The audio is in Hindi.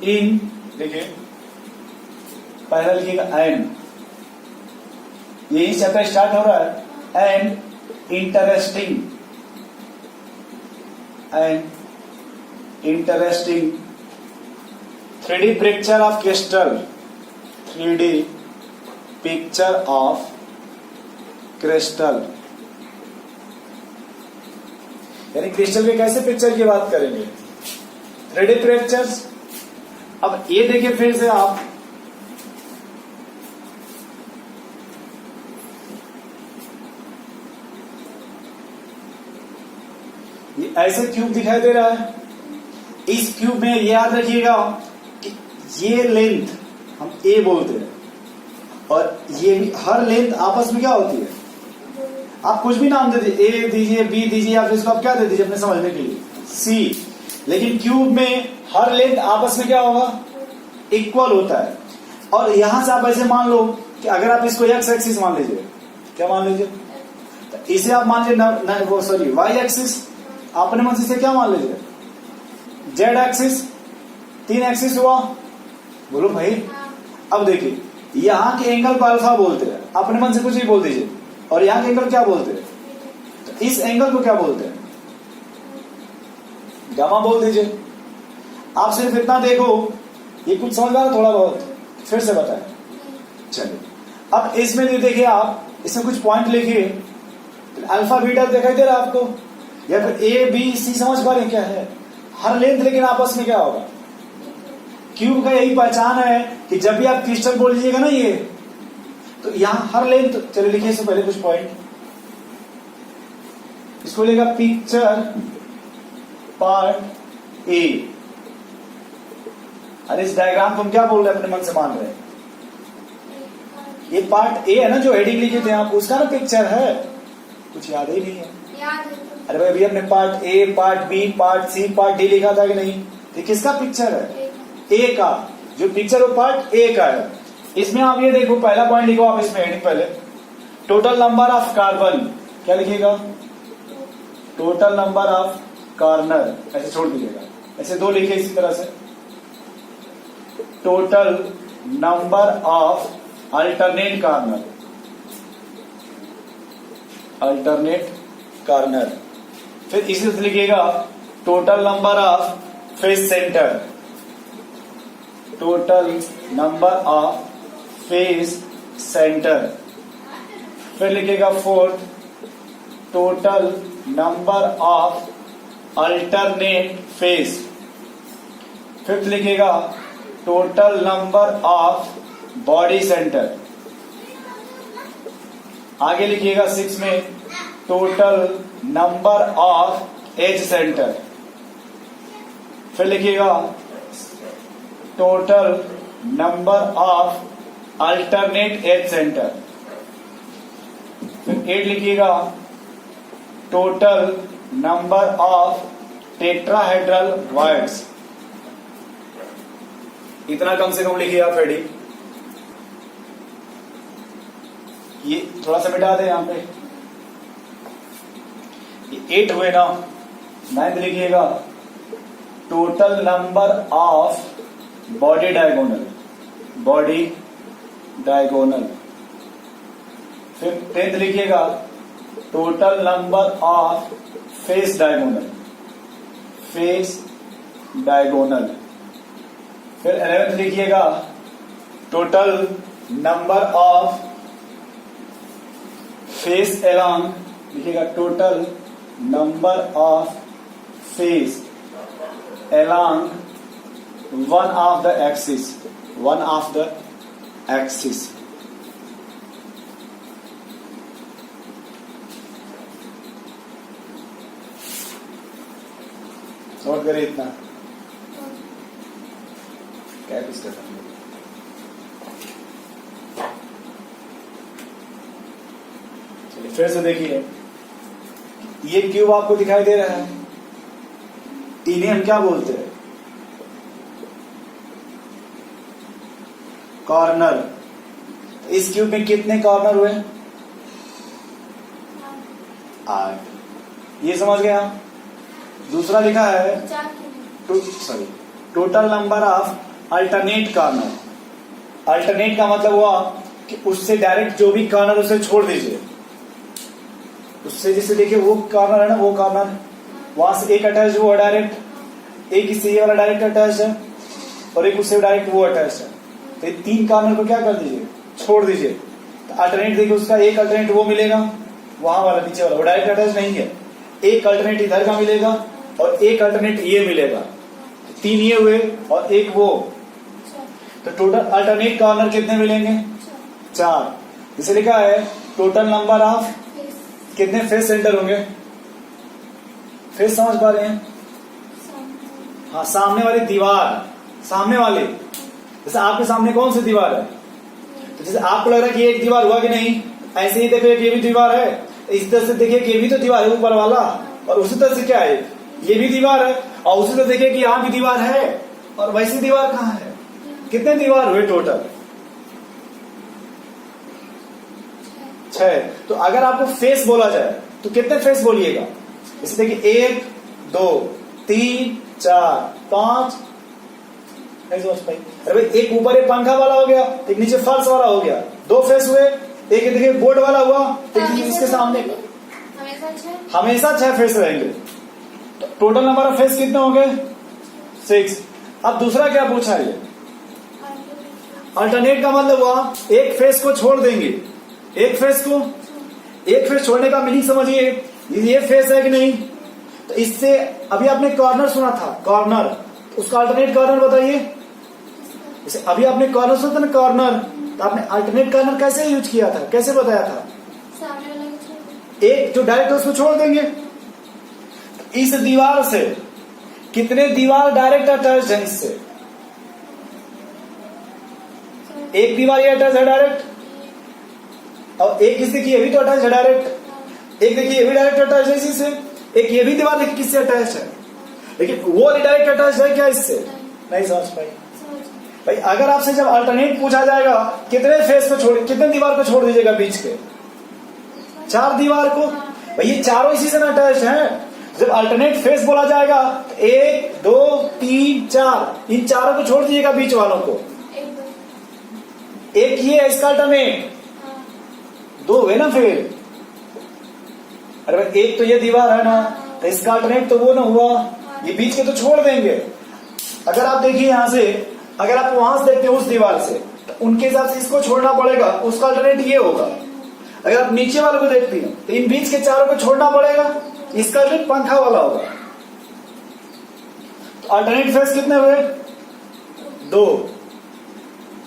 इन, देखिए पहला लिखिएगा एंड, यही चैप्टर स्टार्ट हो रहा है। And interesting, and interesting 3D picture of crystal, 3D picture of crystal, यानी क्रिस्टल के कैसे पिक्चर की बात करेंगे, 3D पिक्चर्स। अब ये देखिए फिर से आप, ये ऐसे क्यूब दिखाई दे रहा है। इस क्यूब में ये याद रखिएगा कि ये लेंथ हम ए बोलते हैं, और ये भी हर लेंथ आपस में क्या होती है, आप कुछ भी नाम दे दीजिए, ए दीजिए, बी दीजिए, या फिर इसको आप क्या दे दीजिए अपने समझने के लिए, सी। लेकिन क्यूब में हर लेंथ आपस में क्या होगा, इक्वल होता है। और यहां से आप ऐसे मान लो कि अगर आप इसको एक्स एक्सिस मान लीजिए, क्या मान लीजिए, तो इसे आप मान लीजिए वो सॉरी वाई एक्सिस, अपने मन से क्या मान लीजिए, जेड एक्सिस, 3 एक्सिस हुआ, बोलो भाई। अब देखिए यहां के एंगल को अल्फा बोलते हैं, अपने मन से कुछ भी बोल दीजिए, और यहां के एंगल क्या बोलते हैं, तो इस एंगल को क्या बोलते हैं, गामा बोल दीजिए। आप सिर्फ इतना देखो, ये कुछ समझ में आ रहा, थोड़ा बहुत फिर से बताएं। चलिए अब इसमें भी देखिए आप, इसमें कुछ पॉइंट लिखिए, अल्फा बीटा दिखाई दे रहा है आपको, या फिर ए बी सी, समझ पा रहे क्या है, हर लेंथ लेकिन आपस में क्या होगा। क्यूब का यही पहचान है कि जब भी आप क्रिस्टल बोल लीजिएगा ना ये, तो यहां हर लेंथ, चलिए लिखिए इससे पहले कुछ पॉइंट, इसको लेगा पिक्चर पार्ट ए। अरे इस डायग्राम को हम क्या बोल रहे हैं, अपने मन से मान रहे हैं, ये पार्ट ए है ना जो हेडिंग लिखे थे आप, उसका ना पिक्चर है, कुछ याद ही नहीं है। अरे भाई अभी हमने part A, part B, part C, part D लिखा था कि नहीं, ये किसका पिक्चर है, ए का, जो पिक्चर वो पार्ट ए का है। इसमें आप ये देखो, पहला पॉइंट लिखो आप इसमें हेडिंग पहले, टोटल नंबर ऑफ कार्बन, क्या लिखिएगा, टोटल नंबर ऑफ कार्बन, ऐसे छोड़ दीजिएगा, ऐसे 2 लिखे इसी तरह से, total number of alternate carbon, alternate carbon. फिर इसी से लिखिएगा total number of face centre, total number of face centre. फिर लिखिएगा 4th, total number of alternate face. 5th लिखिएगा total number of body centre. आगे लिखिएगा 6 में total number of edge centre. फिर लिखिएगा total number of alternate edge centre. फिर 8 लिखिएगा total number of tetrahedral voids. इतना कम से कम लिखिए आप हेडिंग, ये थोड़ा सा मिटा दे यहां पे, ये 8 हुए ना। 9th लिखिएगा total number of body diagonal, body diagonal. फिर 10th लिखिएगा total number of face diagonal, face diagonal. फिर 11th लिखिएगा total number of face along, लिखिएगा total number of face along one of the axis, one of the axis। Note करिए इतना, क्या कुछ करना। चलिए फिर से देखिए, ये क्यूब आपको दिखाई दे रहा है, इन्हें हम क्या बोलते हैं, कॉर्नर। इस क्यूब में कितने कॉर्नर हुए, 8। ये समझ गए आप। दूसरा लिखा है total number of alternate corner. Alternate का मतलब हुआ कि उससे डायरेक्ट जो भी कॉर्नर उसे छोड़ दीजिए। उससे जैसे देखिए वो कॉर्नर है ना, वो कॉर्नर वहां से एक अटैच वो डायरेक्ट, एक इससे ये वाला डायरेक्ट अटैच है और एक उससे डायरेक्ट वो अटैच है। तो ये 3 कॉर्नर को क्या कर दीजिए, छोड़ दीजिए। तो अल्टरनेट देखिए उसका एक अल्टरनेट वो मिलेगा, वहां वाला पीछे वाला, वो डायरेक्ट अटैच नहीं है। एक अल्टरनेट इधर का मिलेगा और एक अल्टरनेट ये मिलेगा। 3 ये हुए और एक वो, तो टोटल अल्टरनेट कॉर्नर कितने मिलेंगे, 4। इसे लिखा है टोटल नंबर ऑफ कितने फेस सेंटर होंगे। फेस समझ पा रहे हैं? हाँ, सामने वाली दीवार, सामने वाले, जैसे आपके सामने कौन सी दीवार है, तो जैसे आपको लग रहा है कि एक दीवार हुआ कि नहीं, ऐसे ही देखिए ये भी दीवार है, इस तरह से देखिए कि ये भी तो दीवार है ऊपर वाला, और उसी तरह से क्या है, ये भी दीवार है, और उसी तरह देखिए कि यहाँ भी दीवार है, और वैसी दीवार कहाँ है। कितने दीवार हुए टोटल, 6। तो अगर आपको फेस बोला जाए तो कितने फेस बोलिएगा, जैसे देखिए 1 2 3 4 5। नहीं समझ पाई? अरे भाई एक ऊपर एक पंखा वाला हो गया, एक नीचे फर्श वाला हो गया, 2 फेस हुए। एक देखिए बोर्ड वाला हुआ, एक इसके सामने का, हमेशा 6 फेस रहेंगे। तो टोटल नंबर ऑफ फेस कितने होंगे, 6। अब दूसरा क्या पूछा है, अल्टरनेट का मतलब हुआ एक फेस को छोड़ देंगे। एक फेस छोड़ने का मीनिंग समझिए, ये फेस है कि नहीं, तो इससे अभी आपने कॉर्नर सुना था, कॉर्नर, उसका अल्टरनेट कॉर्नर बताइए। जैसे अभी आपने कॉर्नर सुना था ना, कॉर्नर, तो आपने अल्टरनेट कॉर्नर कैसे यूज किया था, कैसे बताया था, एक जो डायरेक्ट उसको छोड़ देंगे। इस दीवार से कितने दीवार डायरेक्ट अटैच है, इससे एक दीवार ये अटैच है डायरेक्ट, और एक इस देखिए ये भी तो अटैच है डायरेक्ट, एक देखिए ये भी डायरेक्ट अटैच है इसी से, एक ये भी दीवार देखिए किससे अटैच है, लेकिन वो डायरेक्ट अटैच है क्या इससे, नहीं समझ पाई भाई। अगर आपसे जब अल्टरनेट पूछा जाएगा कितने फेस को छोड़, कितने दीवार को छोड़ दीजिएगा बीच के, 4 दीवार को, भाई ये चारों इसी से अटैच है। जब अल्टरनेट फेस बोला जाएगा तो 1 2 3 4, इन चारों को छोड़ दीजिएगा बीच वालों को। एक ये है इसका अल्टरनेट, 2 हुए ना फिर। अरे भाई एक तो ये दीवार है ना, तो इसका अल्टरनेट तो वो ना हुआ, ये बीच के तो छोड़ देंगे। अगर आप देखिए यहां से, अगर आप वहां से देखते हैं उस दीवार से, तो उनके हिसाब से इसको छोड़ना पड़ेगा, उसका अल्टरनेट ये होगा। अगर आप नीचे वाले को देखते हैं तो इन बीच के चारों को छोड़ना पड़ेगा, इसका अल्टरनेट पंखा वाला होगा। तो अल्टरनेट फेस कितने हुए, 2।